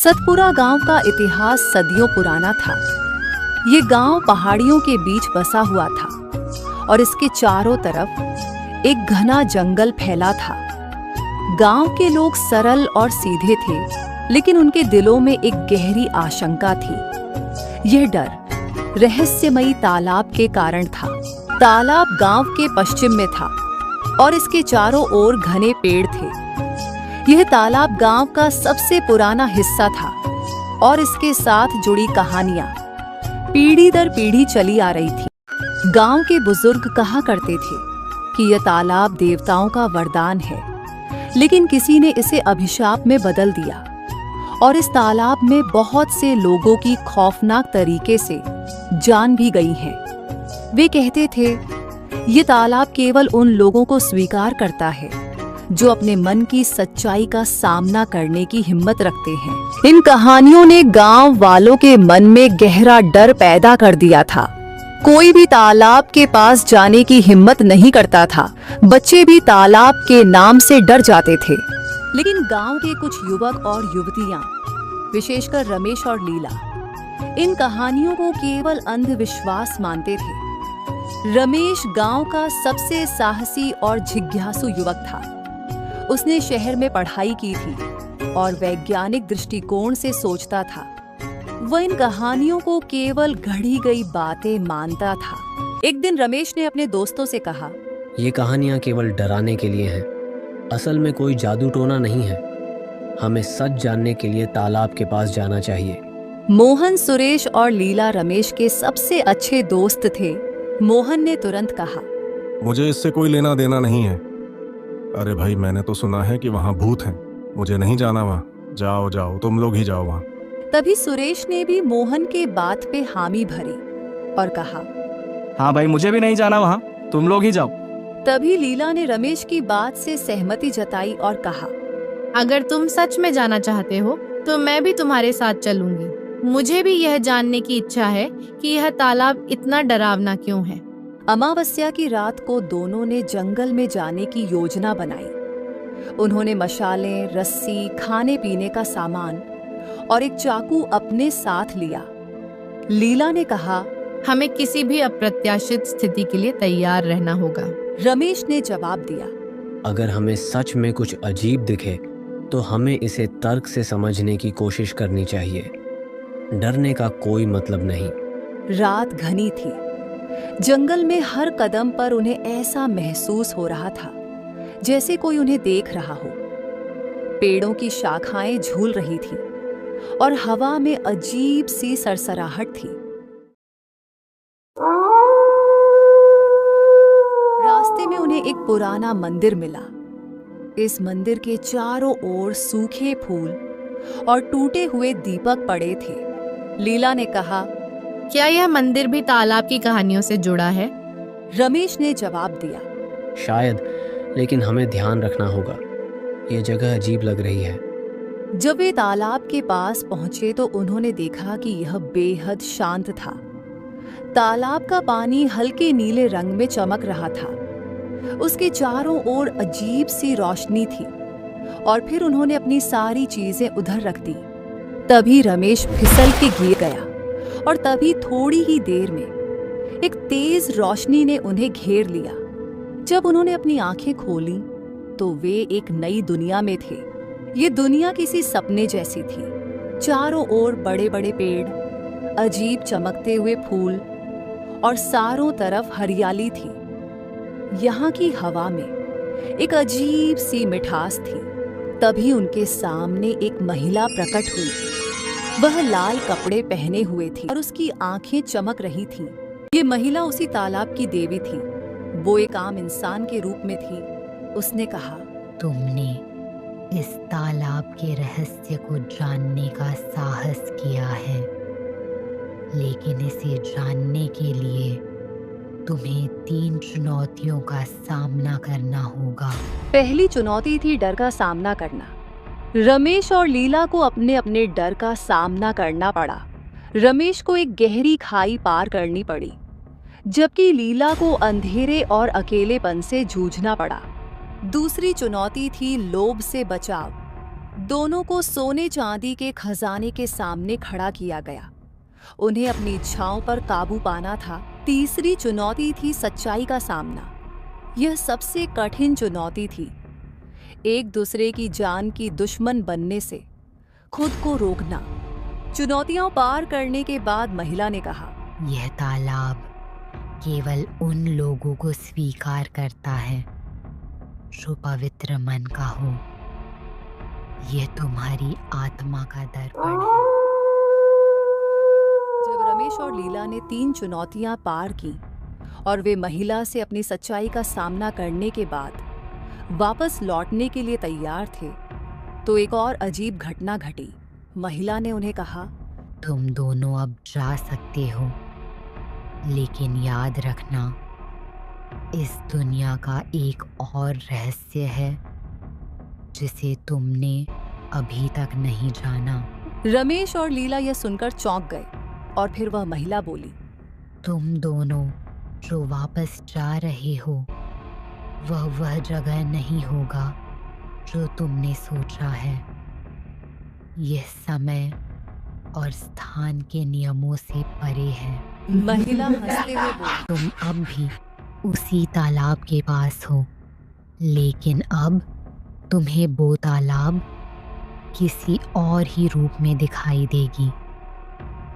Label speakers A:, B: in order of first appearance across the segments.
A: सतपुरा गांव का इतिहास सदियों पुराना था। ये गांव पहाड़ियों के बीच बसा हुआ था और इसके चारों तरफ एक घना जंगल फैला था। गांव के लोग सरल और सीधे थे, लेकिन उनके दिलों में एक गहरी आशंका थी। यह डर रहस्यमयी तालाब के कारण था। तालाब गांव के पश्चिम में था और इसके चारों ओर घने पेड़ थे। यह तालाब गांव का सबसे पुराना हिस्सा था और इसके साथ जुड़ी कहानियां पीढ़ी दर पीढ़ी चली आ रही थी। गांव के बुजुर्ग कहा करते थे कि यह तालाब देवताओं का वरदान है, लेकिन किसी ने इसे अभिशाप में बदल दिया और इस तालाब में बहुत से लोगों की खौफनाक तरीके से जान भी गई है। वे कहते थे, ये तालाब केवल उन लोगों को स्वीकार करता है जो अपने मन की सच्चाई का सामना करने की हिम्मत रखते हैं। इन कहानियों ने गांव वालों के मन में गहरा डर पैदा कर दिया था। कोई भी तालाब के पास जाने की हिम्मत नहीं करता था। बच्चे भी तालाब के नाम से डर जाते थे। लेकिन गांव के कुछ युवक और युवतियां, विशेषकर रमेश और लीला, इन कहानियों को केवल अंधविश्वास मानते थे। रमेश गांव का सबसे साहसी और जिज्ञासु युवक था। उसने शहर में पढ़ाई की थी और वैज्ञानिक दृष्टिकोण से सोचता था। वह इन कहानियों को केवल गढ़ी गई बातें मानता था। एक दिन रमेश ने अपने दोस्तों से कहा,
B: ये कहानियां केवल डराने के लिए हैं। असल में कोई जादू टोना नहीं है। हमें सच जानने के लिए तालाब के पास जाना चाहिए।
A: मोहन, सुरेश और लीला रमेश के सबसे अच्छे दोस्त थे। मोहन ने तुरंत कहा,
C: मुझे इससे कोई लेना देना नहीं है। अरे भाई, मैंने तो सुना है कि वहाँ भूत हैं। मुझे नहीं जाना वहाँ। जाओ जाओ, तुम लोग ही जाओ वहाँ।
A: तभी सुरेश ने भी मोहन के बात पे हामी भरी और कहा,
D: हाँ भाई, मुझे भी नहीं जाना वहाँ, तुम लोग ही जाओ।
A: तभी लीला ने रमेश की बात से सहमति जताई और कहा,
E: अगर तुम सच में जाना चाहते हो तो मैं भी तुम्हारे साथ चलूंगी। मुझे भी यह जानने की इच्छा है कि यह तालाब इतना डरावना क्यों है।
A: अमावस्या की रात को दोनों ने जंगल में जाने की योजना बनाई। उन्होंने मशालें, रस्सी, खाने पीने का सामान और एक चाकू अपने साथ लिया। लीला ने कहा,
E: हमें किसी भी अप्रत्याशित स्थिति के लिए तैयार रहना होगा।
A: रमेश ने जवाब दिया,
B: अगर हमें सच में कुछ अजीब दिखे तो हमें इसे तर्क से समझने की कोशिश करनी चाहिए। डरने का कोई मतलब नहीं।
A: रात घनी थी। जंगल में हर कदम पर उन्हें ऐसा महसूस हो रहा था जैसे कोई उन्हें देख रहा हो। पेड़ों की शाखाएं झूल रही थी और हवा में अजीब सी सरसराहट थी। रास्ते में उन्हें एक पुराना मंदिर मिला। इस मंदिर के चारों ओर सूखे फूल और टूटे हुए दीपक पड़े थे। लीला ने कहा,
E: क्या यह मंदिर भी तालाब की कहानियों से जुड़ा है?
A: रमेश ने जवाब दिया,
B: शायद, लेकिन हमें ध्यान रखना होगा। ये जगह अजीब लग रही है।
A: जब वे तालाब के पास पहुंचे तो उन्होंने देखा कि यह बेहद शांत था। तालाब का पानी हल्के नीले रंग में चमक रहा था। उसके चारों ओर अजीब सी रोशनी थी और फिर उन्होंने अपनी सारी चीजें उधर रख दी। तभी रमेश फिसल के गिर गया और तभी थोड़ी ही देर में एक तेज रोशनी ने उन्हें घेर लिया। जब उन्होंने अपनी आंखें खोली तो वे एक नई दुनिया में थे। ये दुनिया किसी सपने जैसी थी। चारों ओर बड़े बड़े पेड़, अजीब चमकते हुए फूल और चारों तरफ हरियाली थी। यहाँ की हवा में एक अजीब सी मिठास थी। तभी उनके सामने एक महिला प्रकट हुई। वह लाल कपड़े पहने हुए थी और उसकी आंखें चमक रही थीं। ये महिला उसी तालाब की देवी थी। वो एक आम इंसान के रूप में थी। उसने कहा,
F: तुमने इस तालाब के रहस्य को जानने का साहस किया है, लेकिन इसे जानने के लिए तुम्हें 3 चुनौतियों का सामना करना होगा।
A: पहली चुनौती थी डर का सामना करना। रमेश और लीला को अपने अपने डर का सामना करना पड़ा। रमेश को एक गहरी खाई पार करनी पड़ी, जबकि लीला को अंधेरे और अकेलेपन से जूझना पड़ा। दूसरी चुनौती थी लोभ से बचाव। दोनों को सोने चांदी के खजाने के सामने खड़ा किया गया। उन्हें अपनी इच्छाओं पर काबू पाना था। तीसरी चुनौती थी सच्चाई का सामना। यह सबसे कठिन चुनौती थी। एक दूसरे की जान की दुश्मन बनने से खुद को रोकना। चुनौतियां पार करने के बाद महिला ने कहा,
F: यह तालाब केवल उन लोगों को स्वीकार करता है जो पवित्र मन का हो। यह तुम्हारी आत्मा का दर्पण है।
A: जब रमेश और लीला ने 3 चुनौतियां पार की और वे महिला से अपनी सच्चाई का सामना करने के बाद वापस लौटने के लिए तैयार थे, तो एक और अजीब घटना घटी। महिला ने उन्हें कहा,
F: तुम दोनों अब जा सकते हो, लेकिन याद रखना, इस दुनिया का एक और रहस्य है जिसे तुमने अभी तक नहीं जाना।
A: रमेश और लीला यह सुनकर चौंक गए और फिर वह महिला बोली,
F: तुम दोनों जो वापस जा रहे हो वह जगह नहीं होगा जो तुमने सोचा है। यह समय और स्थान के नियमों से परे है।
A: महिला हंसते हुए बोली,
F: तुम अब भी उसी तालाब के पास हो, लेकिन अब तुम्हें वो तालाब किसी और ही रूप में दिखाई देगी।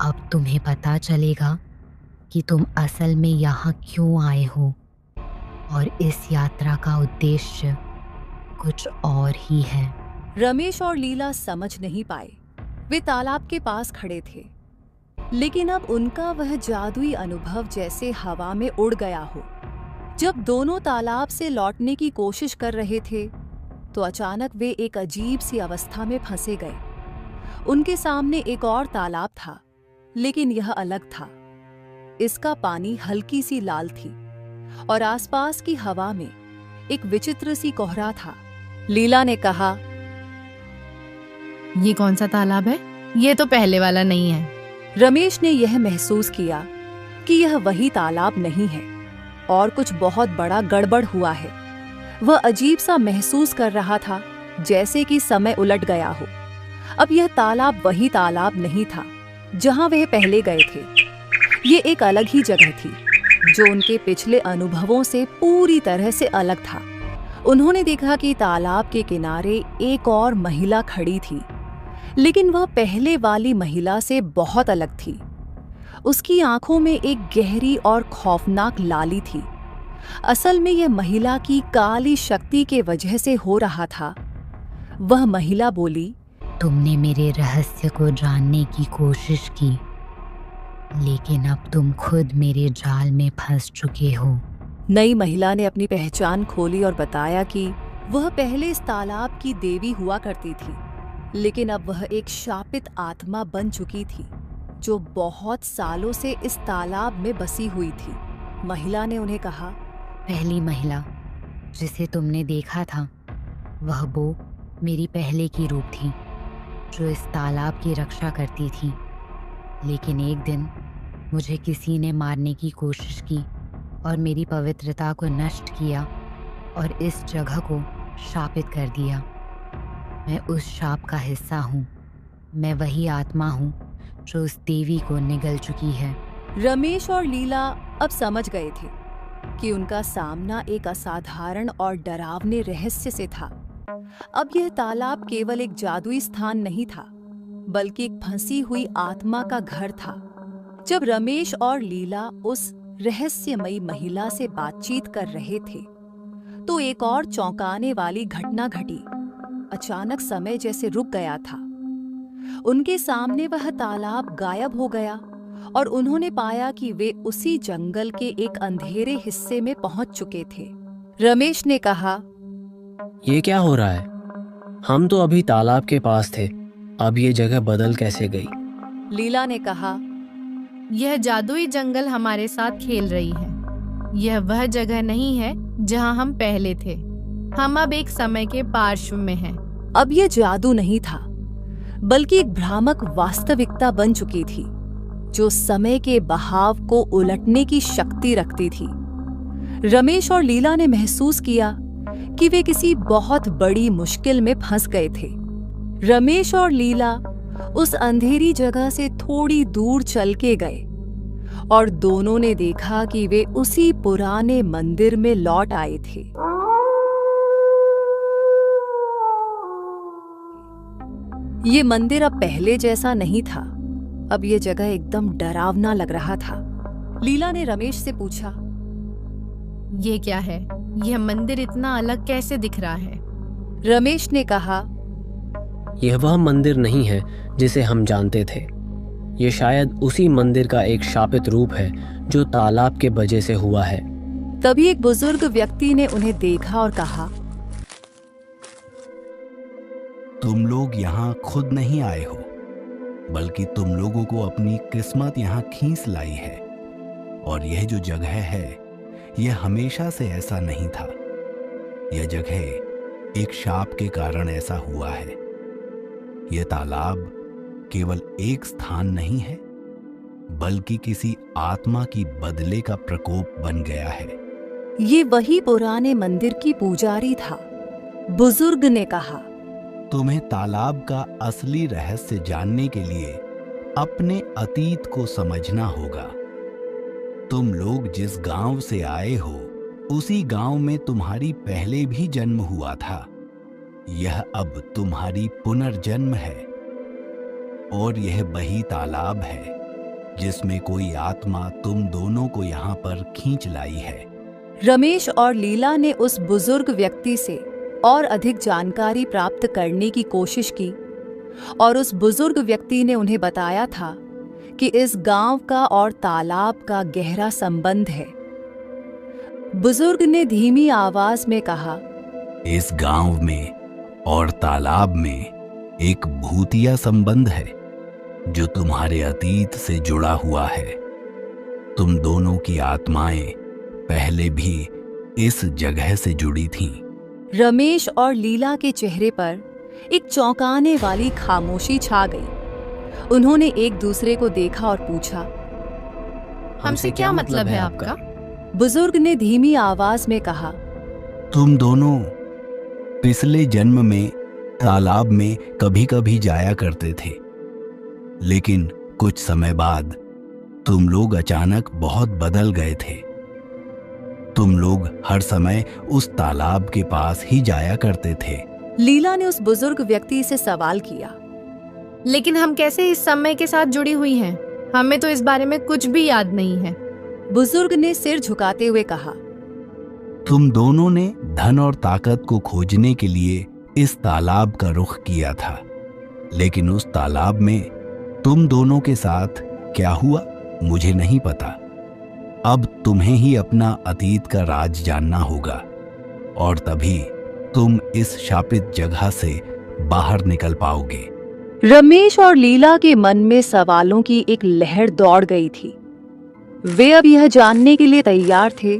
F: अब तुम्हें पता चलेगा कि तुम असल में यहाँ क्यों आए हो, और इस यात्रा का उद्देश्य कुछ और ही है।
A: रमेश और लीला समझ नहीं पाए। वे तालाब के पास खड़े थे, लेकिन अब उनका वह जादुई अनुभव जैसे हवा में उड़ गया हो। जब दोनों तालाब से लौटने की कोशिश कर रहे थे, तो अचानक वे एक अजीब सी अवस्था में फंसे गए। उनके सामने एक और तालाब था, लेकिन यह अलग था। इसका पानी हल्की सी लाल थी और आसपास की हवा में एक विचित्र सी कोहरा था। लीला ने कहा,
E: ये कौन सा तालाब है? ये तो पहले वाला नहीं है।
A: रमेश ने यह महसूस किया कि यह वही तालाब नहीं है और कुछ बहुत बड़ा गड़बड़ हुआ है। वह अजीब सा महसूस कर रहा था, जैसे कि समय उलट गया हो। अब यह तालाब वही तालाब नहीं था जहां वह पहले गए थे। ये एक अलग ही जगह थी जो उनके पिछले अनुभवों से पूरी तरह से अलग था। उन्होंने देखा कि तालाब के किनारे एक और महिला खड़ी थी, लेकिन वह पहले वाली महिला से बहुत अलग थी। उसकी आंखों में एक गहरी और खौफनाक लाली थी। असल में यह महिला की काली शक्ति के वजह से हो रहा था। वह महिला बोली,
F: तुमने मेरे रहस्य को जानने की कोशिश की, लेकिन अब तुम खुद मेरे जाल में फंस चुके हो।
A: नई महिला ने अपनी पहचान खोली और बताया कि वह पहले इस तालाब की देवी हुआ करती थी, लेकिन अब वह एक शापित आत्मा बन चुकी थी जो बहुत सालों से इस तालाब में बसी हुई थी। महिला ने उन्हें कहा,
F: पहली महिला जिसे तुमने देखा था वह वो मेरी पहले की रूप थी जो इस तालाब की रक्षा करती थी, लेकिन एक दिन मुझे किसी ने मारने की कोशिश की और मेरी पवित्रता को नष्ट किया और इस जगह को शापित कर दिया। मैं उस शाप का हिस्सा हूँ। मैं वही आत्मा हूँ जो उस देवी को निगल चुकी है।
A: रमेश और लीला अब समझ गए थे कि उनका सामना एक असाधारण और डरावने रहस्य से था। अब यह तालाब केवल एक जादुई स्थान नहीं था, बल्कि एक फंसी हुई आत्मा का घर था। जब रमेश और लीला उस रहस्यमयी महिला से बातचीत कर रहे थे, तो एक और चौंकाने वाली घटना घटी। अचानक समय जैसे रुक गया था। उनके सामने वह तालाब गायब हो गया और उन्होंने पाया कि वे उसी जंगल के एक अंधेरे हिस्से में पहुंच चुके थे। रमेश ने कहा,
B: ये क्या हो रहा है? हम तो अभी तालाब के पास थे, अब ये जगह बदल कैसे गई?
A: लीला ने कहा,
E: यह जादुई जंगल हमारे साथ खेल रही है। यह वह जगह नहीं है जहां हम पहले थे। हम अब एक समय के पार्श्व में हैं।
A: अब यह जादू नहीं था, बल्कि एक भ्रामक वास्तविकता बन चुकी थी जो समय के बहाव को उलटने की शक्ति रखती थी। रमेश और लीला ने महसूस किया कि वे किसी बहुत बड़ी मुश्किल में फंस गए थे। रमेश और लीला उस अंधेरी जगह से थोड़ी दूर चल के गए और दोनों ने देखा कि वे उसी पुराने मंदिर में लौट आए थे। ये मंदिर अब पहले जैसा नहीं था। अब ये जगह एकदम डरावना लग रहा था। लीला ने रमेश से पूछा,
E: ये क्या है? यह मंदिर इतना अलग कैसे दिख रहा है?
A: रमेश ने कहा,
B: यह वह मंदिर नहीं है जिसे हम जानते थे। ये शायद उसी मंदिर का एक शापित रूप है जो तालाब के वजह से हुआ है।
A: तभी एक बुजुर्ग व्यक्ति ने उन्हें देखा और कहा,
G: तुम लोग यहाँ खुद नहीं आए हो, बल्कि तुम लोगों को अपनी किस्मत यहाँ खींच लाई है। और यह जो जगह है, यह हमेशा से ऐसा नहीं था। यह जगह एक शाप के कारण ऐसा हुआ है। यह तालाब केवल एक स्थान नहीं है, बल्कि किसी आत्मा की बदले का प्रकोप बन गया है।
A: ये वही पुराने मंदिर की पुजारी था। बुजुर्ग ने कहा,
G: तुम्हें तालाब का असली रहस्य जानने के लिए अपने अतीत को समझना होगा। तुम लोग जिस गांव से आए हो, उसी गांव में तुम्हारी पहले भी जन्म हुआ था। यह अब तुम्हारी पुनर्जन्म है। और यह वही तालाब है जिसमें कोई आत्मा तुम दोनों को यहाँ पर खींच लाई है।
A: रमेश और लीला ने उस बुजुर्ग व्यक्ति से और अधिक जानकारी प्राप्त करने की कोशिश की और उस बुजुर्ग व्यक्ति ने उन्हें बताया था कि इस गांव का और तालाब का गहरा संबंध है। बुजुर्ग ने धीमी आवाज में कहा,
G: इस गांव में और तालाब में एक भूतिया संबंध है जो तुम्हारे अतीत से जुड़ा हुआ है। तुम दोनों की आत्माएं पहले भी इस जगह से जुड़ी थीं।
A: रमेश और लीला के चेहरे पर एक चौंकाने वाली खामोशी छा गई। उन्होंने एक दूसरे को देखा और पूछा,
E: हमसे क्या मतलब है आपका?
A: बुजुर्ग ने धीमी आवाज में कहा,
G: तुम दोनों पिछले जन्म में तालाब में कभी कभी जाया करते थे, लेकिन कुछ समय बाद तुम लोग अचानक बहुत बदल गए थे। तुम लोग हर समय उस तालाब के पास ही जाया करते थे।
A: लीला ने उस बुजुर्ग व्यक्ति से सवाल किया,
E: लेकिन हम कैसे इस समय के साथ जुड़ी हुई हैं? हमें तो इस बारे में कुछ भी याद नहीं है।
A: बुजुर्ग ने सिर झुकाते हुए कहा,
G: तुम दोनों ने धन और ताकत को खोजने के लिए इस तालाब का रुख किया था, लेकिन उस तालाब में तुम दोनों के साथ क्या हुआ मुझे नहीं पता। अब तुम्हें ही अपना अतीत का राज जानना होगा और तभी तुम इस शापित जगह से बाहर निकल पाओगे।
A: रमेश और लीला के मन में सवालों की एक लहर दौड़ गई थी। वे अब यह जानने के लिए तैयार थे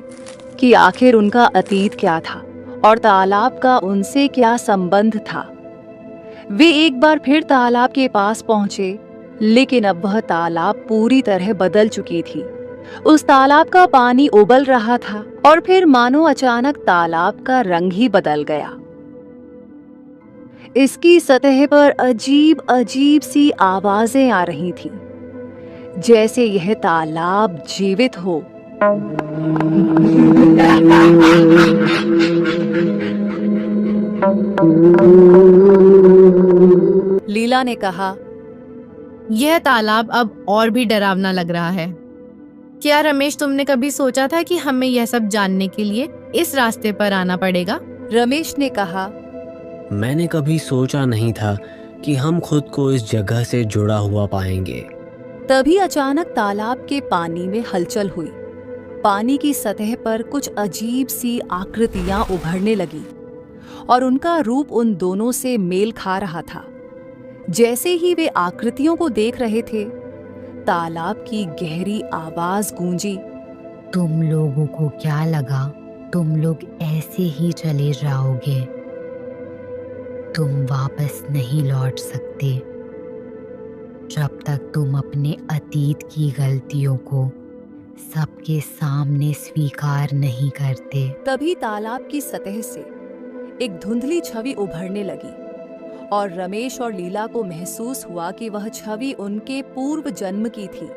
A: कि आखिर उनका अतीत क्या था और तालाब का उनसे क्या संबंध था। वे एक बार फिर तालाब के पास पहुंचे, लेकिन अब वह तालाब पूरी तरह बदल चुकी थी। उस तालाब का पानी उबल रहा था और फिर मानो अचानक तालाब का रंग ही बदल गया। इसकी सतह पर अजीब अजीब सी आवाजें आ रही थीं, जैसे यह तालाब जीवित हो। लीला ने कहा,
E: यह तालाब अब और भी डरावना लग रहा है। क्या रमेश, तुमने कभी सोचा था कि हमें यह सब जानने के लिए इस रास्ते पर आना पड़ेगा?
A: रमेश ने कहा,
B: मैंने कभी सोचा नहीं था कि हम खुद को इस जगह से जुड़ा हुआ पाएंगे।
A: तभी अचानक तालाब के पानी में हलचल हुई। पानी की सतह पर कुछ अजीब सी आकृतियां उभरने लगी और उनका रूप उन दोनों से मेल खा रहा था। जैसे ही वे आकृतियों को देख रहे थे, तालाब की गहरी आवाज गूंजी,
F: तुम लोगों को क्या लगा तुम लोग ऐसे ही चले जाओगे? तुम वापस नहीं लौट सकते जब तक तुम अपने अतीत की गलतियों को सबके सामने स्वीकार नहीं करते।
A: तभी तालाब की सतह से एक धुंधली छवि उभरने लगी और रमेश और लीला को महसूस हुआ कि वह छवि उनके पूर्व जन्म की थी।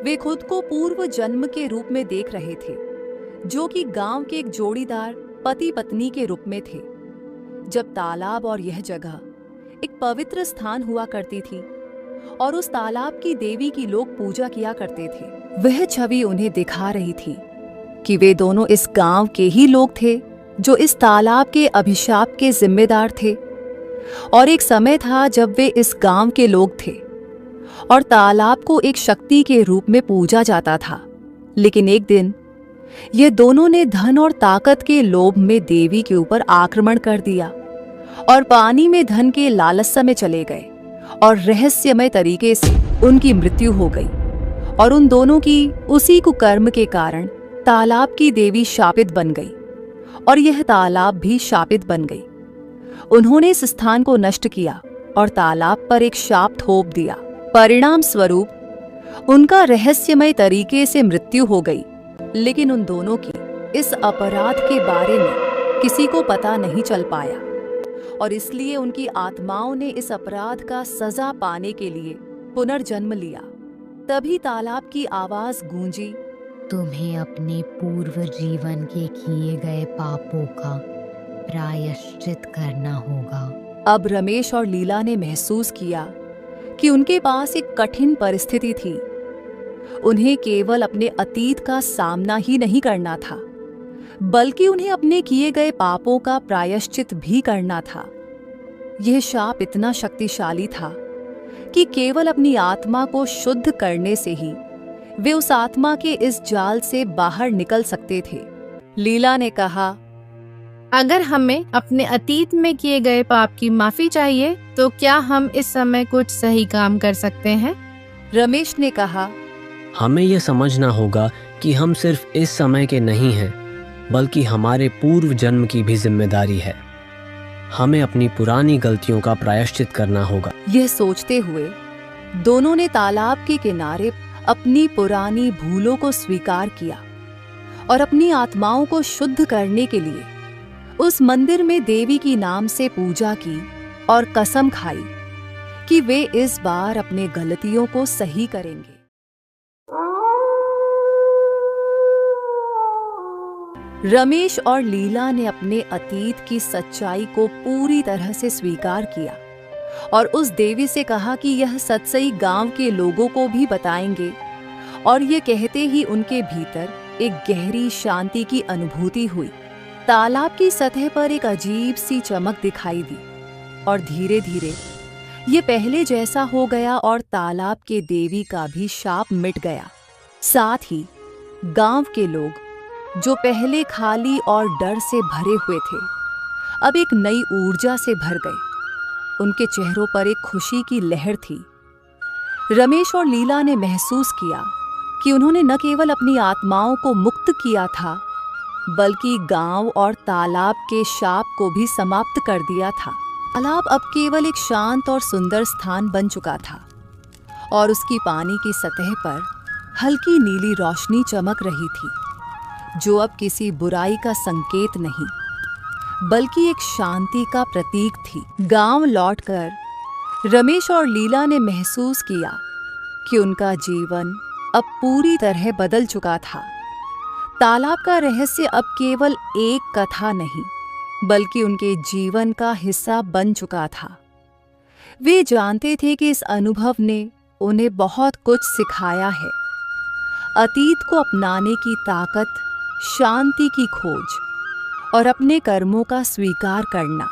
A: वे खुद को पूर्व जन्म के रूप में देख रहे थे, जो कि गांव के एक जोड़ीदार पति पत्नी के रूप में थे, जब तालाब और यह जगह एक पवित्र स्थान हुआ करती थी और उस तालाब की देवी की लोग पूजा किया करते थे। वह छवि उन्हें दिखा रही थी कि वे दोनों इस गांव के ही लोग थे जो इस तालाब के अभिशाप के जिम्मेदार थे। और एक समय था जब वे इस गांव के लोग थे और तालाब को एक शक्ति के रूप में पूजा जाता था। लेकिन एक दिन ये दोनों ने धन और ताकत के लोभ में देवी के ऊपर आक्रमण कर दिया और पानी में धन के लालसा में चले गए और रहस्यमय तरीके से उनकी मृत्यु हो गई। और उन दोनों की उसी कुकर्म के कारण तालाब की देवी शापित बन गई और यह तालाब भी शापित बन गई। उन्होंने इस स्थान को नष्ट किया और तालाब पर एक शाप थोप दिया। परिणाम स्वरूप उनका रहस्यमय तरीके से मृत्यु हो गई। लेकिन उन दोनों की इस अपराध के बारे में किसी को पता नहीं चल पाया और इसलिए उनकी आत्माओं ने इस अपराध का सजा पाने के लिए पुनर्जन्म लिया। तभी तालाब की आवाज गूंजी,
F: तुम्हें अपने पूर्व जीवन के किए गए पापों का प्रायश्चित करना होगा।
A: अब रमेश और लीला ने महसूस किया कि उनके पास एक कठिन परिस्थिति थी। उन्हें केवल अपने अतीत का सामना ही नहीं करना था, बल्कि उन्हें अपने किए गए पापों का प्रायश्चित भी करना था। यह शाप इतना शक्तिशाली था कि केवल अपनी आत्मा को शुद्ध करने से ही वे उस आत्मा के इस जाल से बाहर निकल सकते थे। लीला ने कहा,
E: अगर हमें अपने अतीत में किए गए पाप की माफी चाहिए तो क्या हम इस समय कुछ सही काम कर सकते हैं?
A: रमेश ने कहा,
B: हमें यह समझना होगा कि हम सिर्फ इस समय के नहीं हैं, बल्कि हमारे पूर्व जन्म की भी जिम्मेदारी है। हमें अपनी पुरानी गलतियों का प्रायश्चित करना होगा।
A: यह सोचते हुए दोनों ने तालाब के किनारे अपनी पुरानी भूलों को स्वीकार किया और अपनी आत्माओं को शुद्ध करने के लिए उस मंदिर में देवी की नाम से पूजा की और कसम खाई कि वे इस बार अपने गलतियों को सही करेंगे। रमेश और लीला ने अपने अतीत की सच्चाई को पूरी तरह से स्वीकार किया और उस देवी से कहा कि यह सच्चाई गांव के लोगों को भी बताएंगे। और ये कहते ही उनके भीतर एक गहरी शांति की अनुभूति हुई। तालाब की सतह पर एक अजीब सी चमक दिखाई दी और धीरे धीरे ये पहले जैसा हो गया और तालाब के देवी का भी शाप मिट गया। साथ ही गांव के लोग जो पहले खाली और डर से भरे हुए थे, अब एक नई ऊर्जा से भर गए। उनके चेहरों पर एक खुशी की लहर थी। रमेश और लीला ने महसूस किया कि उन्होंने न केवल अपनी आत्माओं को मुक्त किया था, बल्कि गांव और तालाब के शाप को भी समाप्त कर दिया था। तालाब अब केवल एक शांत और सुंदर स्थान बन चुका था और उसकी पानी की सतह पर हल्की नीली रोशनी चमक रही थी, जो अब किसी बुराई का संकेत नहीं, बल्कि एक शांति का प्रतीक थी। गांव लौटकर रमेश और लीला ने महसूस किया कि उनका जीवन अब पूरी तरह बदल चुका था। तालाब का रहस्य अब केवल एक कथा नहीं, बल्कि उनके जीवन का हिस्सा बन चुका था। वे जानते थे कि इस अनुभव ने उन्हें बहुत कुछ सिखाया है। अतीत को अपनाने की ताकत, शांति की खोज और अपने कर्मों का स्वीकार करना।